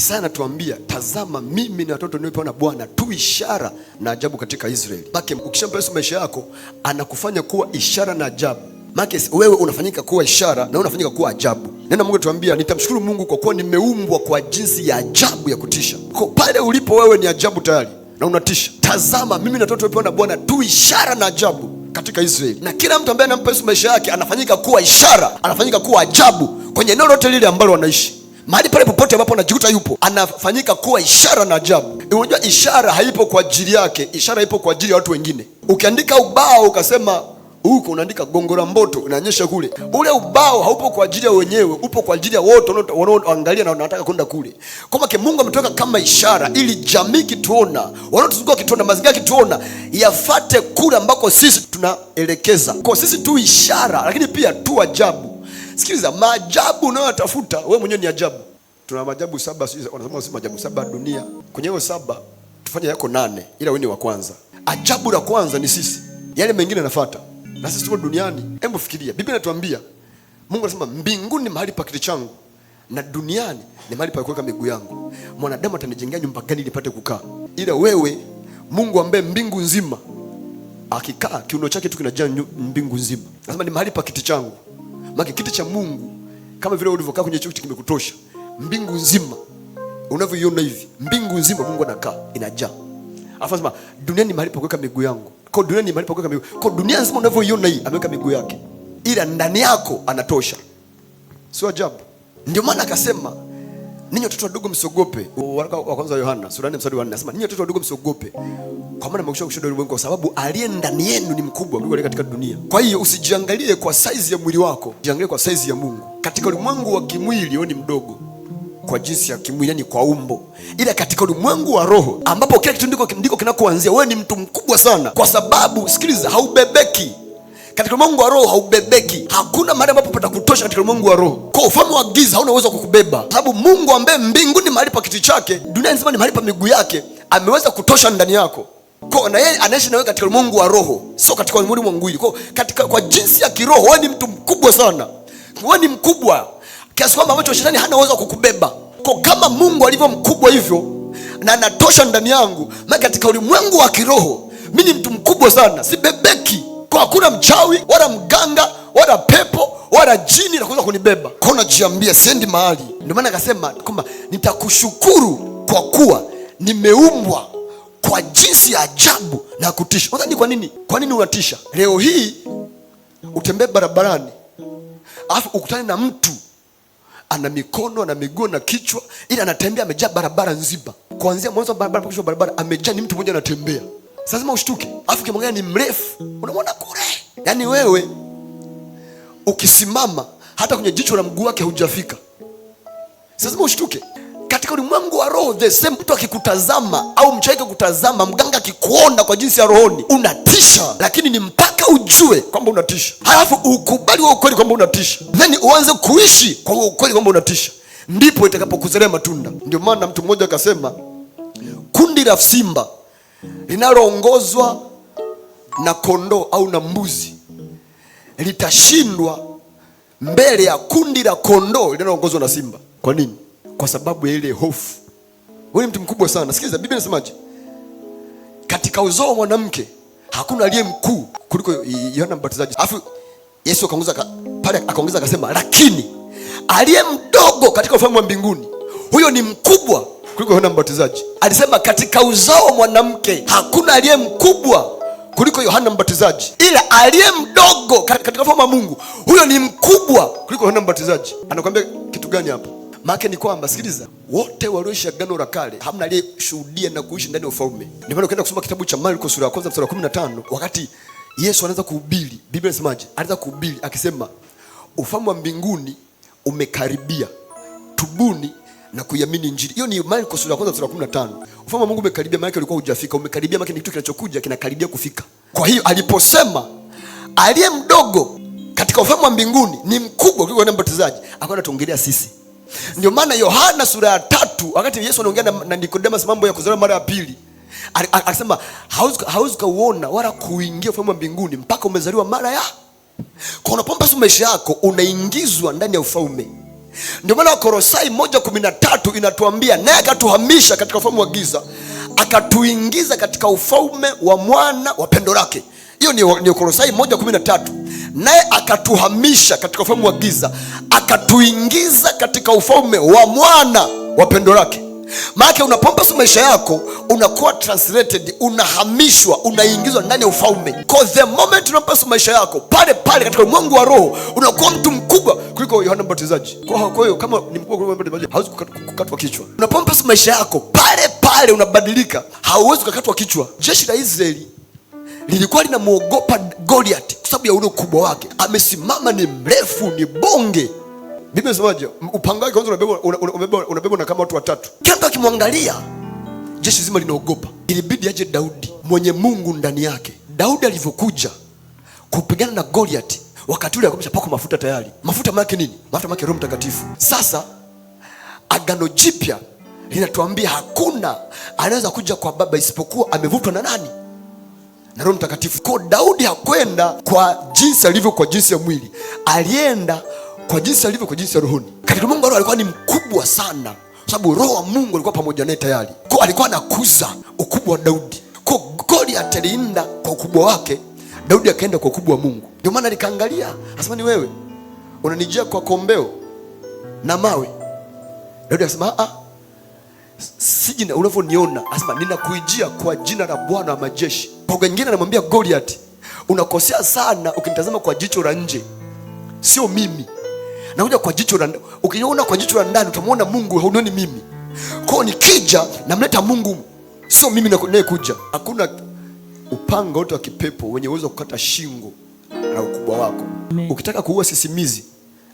Isaya anatuambia, tazama mimi na watoto niliopewa na Bwana tu ishara na ajabu katika Israeli. Maana ukishampa Yesu maisha yako, anakufanya kuwa ishara na ajabu. Maana wewe unafanyika kuwa ishara na unafanyika kuwa ajabu. Neno Mungu anatuambia, nitamshukuru Mungu kwa kuwa nimeumbwa kwa jinsi ya ajabu ya kutisha. Kwa pale ulipo wewe ni ajabu tayari na unatisha. Tazama mimi na watoto niliopewa na Bwana tu ishara na ajabu katika Israeli. Na kila mtu ambaye anampa Yesu maisha yake anafanyika kuwa ishara, anafanyika kuwa ajabu kwenye eneo lote lile ambalo wanaishi. Mahali pale popote ambapo anajikuta yupo, anafanyika kuwa ishara na ajabu. Unajua ishara haipo kwa ajili yake, ishara ipo kwa ajili ya watu wengine. Ukiandika ubao ukasema huko unaandika Gongo la Mboto, unaonyesha kule, ule ubao haupo kwa ajili ya wenyewe, upo kwa ajili ya wote wanaoangalia na wanataka kwenda kule. Kwa maana Mungu ametoka kama ishara ili jamii kituona, wanaotuzunguka kituona, mazingira kituona, yafate kule ambako sisi tunaelekeza. Kwa sisi tu ishara, lakini pia tu ajabu. Sikiliza, maajabu unayotafuta wewe mwenyewe ni ajabu. Tuna maajabu 7, wanasema maajabu 7 dunia. Kwenye hiyo 7 tufanye yako 8, ila wewe ni wa kwanza. Ajabu la kwanza ni sisi. Yale mengine yanafuata. Na sisi tuko duniani. Hebu fikiria. Biblia inatuambia, Mungu anasema mbinguni ni mahali pa kiti changu na duniani ni mahali pa kuweka miguu yangu. Mwanadamu atanijengea nyumba gani ili nipate kukaa? Ila wewe, Mungu ambaye mbingu nzima akikaa kiuno chake tu kinajaa mbingu nzima. Anasema ni mahali pa kiti changu. Maana kiti cha Mungu kama vile ulivyokaa kwenye choo kimekutosha. Mbingu nzima unavyoiona hivi, mbingu nzima Mungu anakaa, inajaa. Alafu anasema dunia ni mahali pa kuweka miguu yangu. Kwa dunia ni mahali pa kuweka miguu. Kwa dunia nzima unavyoiona hii, ameweka miguu yake. Ila ndani yako anatosha. Sio ajabu? Ndio maana akasema, ninyi watoto wadogo msiogope. Waraka wa kwanza wa Yohana sura 4 mstari wa 4 anasema, ninyi watoto wadogo msiogope, kwa maana mmekwisha kushinda ulimwengu, kwa sababu aliye ndani yenu ni mkubwa kuliko aliye katika dunia. Kwa hiyo usijiangalie kwa size ya mwili wako, jiangalie kwa size ya Mungu. Katika ulimwengu wa kimwili wewe ni mdogo kwa jinsi ya kimwili, yani kwa umbo. Ila katika ulimwengu wa roho ambapo kila kitu ndiko kinakoanzia, wewe ni mtu mkubwa sana, kwa sababu sikiliza, haubebeki. Katika ulimwengu wa roho haubebeki. Hakuna mahali ambapo patakutosha katika ulimwengu wa roho. Kwa ufalme wa giza hauna uwezo wa kukubeba. Sababu Mungu ambaye mbinguni mahali pa kiti chake, dunia nzima ni mahali pa miguu yake, ameweza kutosha ndani yako. Kwa na yeye anaishi na wewe katika ulimwengu wa roho, sio katika ulimwengu wa mwili. Kwa jinsi ya kiroho wewe ni mtu mkubwa sana. Wewe ni mkubwa kiasi kwamba ambacho shetani hana uwezo wa kukubeba. Kwa kama Mungu alivyo mkubwa hivyo na anatosha ndani yangu, maana katika ulimwengu wa kiroho mimi ni mtu mkubwa sana, sibebeki. Kwa hakuna mchawi wala mganga wala pepo wala jini la kuweza kunibeba. Kwa unajiambia siendi mahali. Ndio maana akasema kwamba nitakushukuru kwa kuwa nimeumbwa kwa jinsi ya ajabu na kutisha. Unadhani kwa nini? Kwa nini unatisha? Leo hii utembee barabarani, alafu ukutane na mtu ana mikono na miguu na kichwa, ila anatembea amejaa barabara nzima. Kuanzia mwanzo wa barabara mpaka mwisho wa barabara amejaa, ni mtu mmoja anatembea. Lazima ushtuke. Alafu kimwangalia ni mrefu, unamwona kule. Yaani wewe ukisimama hata kwenye jicho la mguu wake hujafika. Lazima ushtuke. Katika ulimwengu wa roho the same, mtu akikutazama au mchawi akikutazama, mganga akikuona kwa jinsi ya rohoni, unatisha, lakini ni mpaka ujue kwamba unatisha. Halafu ukubali wa ukweli kwamba unatisha. Then uanze kuishi kwa ukweli kwamba unatisha. Ndipo itakapokuzalea matunda. Ndio maana mtu mmoja akasema, kundi la simba linaloongozwa na kondoo au na mbuzi litashindwa mbele ya kundi la kondoo linaloongozwa na simba. Kwa nini? Kwa sababu ya ile hofu. Wewe ni mtu mkubwa sana. Sikiliza, Biblia inasemaje? Katika uzao wa mwanamke hakuna aliye mkuu kuliko Yohana Mbatizaji. Alafu Yesu akaongeza akasema, lakini aliye mdogo katika ufalme wa mbinguni, huyo ni mkubwa kuliko Yohana Mbatizaji. Alisema katika uzao wa mwanamke hakuna aliye mkubwa kuliko Yohana Mbatizaji, ila aliye mdogo katika ufalme wa Mungu, huyo ni mkubwa kuliko Yohana Mbatizaji. Anakuambia kitu gani hapo? Maana ni kwamba sikiliza, wote walioishi Agano la Kale hamna aliyeshuhudia na kuishi ndani ya ufalme. Ndio maana ukienda kusoma kitabu cha Marko sura ya 1 mstari wa 15, wakati Yesu anaanza kuhubiri, Biblia inasemaje? Anaanza kuhubiri akisema, ufalme wa mbinguni umekaribia, tubuni na kuiamini Injili. Hiyo ni Marko sura ya 1 mstari wa 15. Ufalme wa Mungu umekaribia, maana ulikuwa hujafika. Umekaribia maana ni kitu kinachokuja kinakaribia kufika. Kwa hiyo aliposema aliye mdogo katika ufalme wa mbinguni ni mkubwa kuliko Yohana Mbatizaji, akawa anatuongelea sisi. Ndio maana Yohana sura ya 3, wakati Yesu anaongea na Nicodemus mambo ya kuzaliwa mara ya pili, akasema hauwezi kuona wala kuingia ufalme wa mbinguni mpaka umezaliwa mara ya. Kwa unapompa maisha yako unaingizwa ndani ya ufalme. Ndio maana Wakolosai 1:13 inatuambia naye akatuhamisha katika ufalme wa giza akatuingiza katika ufalme wa mwana wa pendo lake. Hiyo ni Wakolosai 1:13. Naye akatuhamisha katika ufalme wa giza akatuingiza katika ufalme wa mwana wa pendo lake. Maana unapompa maisha yako unakuwa translated, unahamishwa, unaingizwa ndani ya ufalme. Because the moment unapompa maisha yako pale pale katika ulimwengu wa roho unakuwa mtu mkubwa kuliko Yohana Mbatizaji. Kwa hiyo kama ni mkubwa kuliko Mbatizaji hauwezi kukatwa kichwa. Unapompa maisha yako pale pale unabadilika, hauwezi kukatwa kichwa. Jeshi la Israeli lilikuwa linamuogopa Goliath kwa sababu ya ule ukubwa wake. Amesimama, ni mrefu, ni bonge. Biblia inasemaje? Upanga wake kwanza unabeba na kama watu watatu. Kila mtu akimwangalia jeshi zima linaogopa. Ilibidi aje Daudi mwenye Mungu ndani yake. Daudi alivyokuja kupigana na Goliath, wakati ule alikuwa ameshapakwa mafuta tayari. Mafuta yake nini? Mafuta yake Roho Mtakatifu. Sasa Agano Jipya linatuambia hakuna anaweza kuja kwa Baba isipokuwa amevutwa na nani? Na Roho Mtakatifu. Kwa Daudi hakwenda kwa jinsi alivyo kwa jinsi ya mwili, alienda kwa jinsi alivyo kwa jinsi ya rohoni. Katika Mungu alikuwa ni mkubwa sana, sababu Roho wa Mungu alikuwa pamoja naye tayari. Kwa alikuwa anakuza ukubwa wa Daudi. Kwa Goliath alienda kwa ukubwa wake, Daudi akaenda kwa ukubwa wa Mungu. Ndio maana nikaangalia, asema ni wewe unanijia kwa kombeo na mawe. Daudi akasema siji na unavyoniona, asema ninakuijia kwa jina la Bwana wa majeshi. Kwa wengine anamwambia Goliath, unakosea sana ukinitazama kwa jicho la nje, sio mimi. Nakuja kwa jicho la ndani. Ukiniona kwa jicho la ndani utamwona Mungu, haunioni mimi. Kwa nikija namleta Mungu, sio mimi naye kuja. Hakuna upanga wote wa kipepo wenye uwezo kukata shingo na ukubwa wako. Ukitaka kuua sisimizi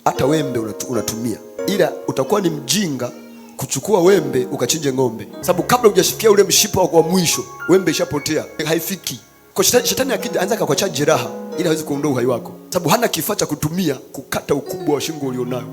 hata wembe unatumia. Ila utakuwa ni mjinga kuchukua wembe ukachinje ng'ombe, sababu kabla hujashikia ule mshipa wa mwisho wembe ishapotea, haifiki. Kwa shetani akija anza kukuacha jeraha ili hawezi kuondoa uhai wako, sababu hana kifaa cha kutumia kukata ukubwa wa shingo ulionayo.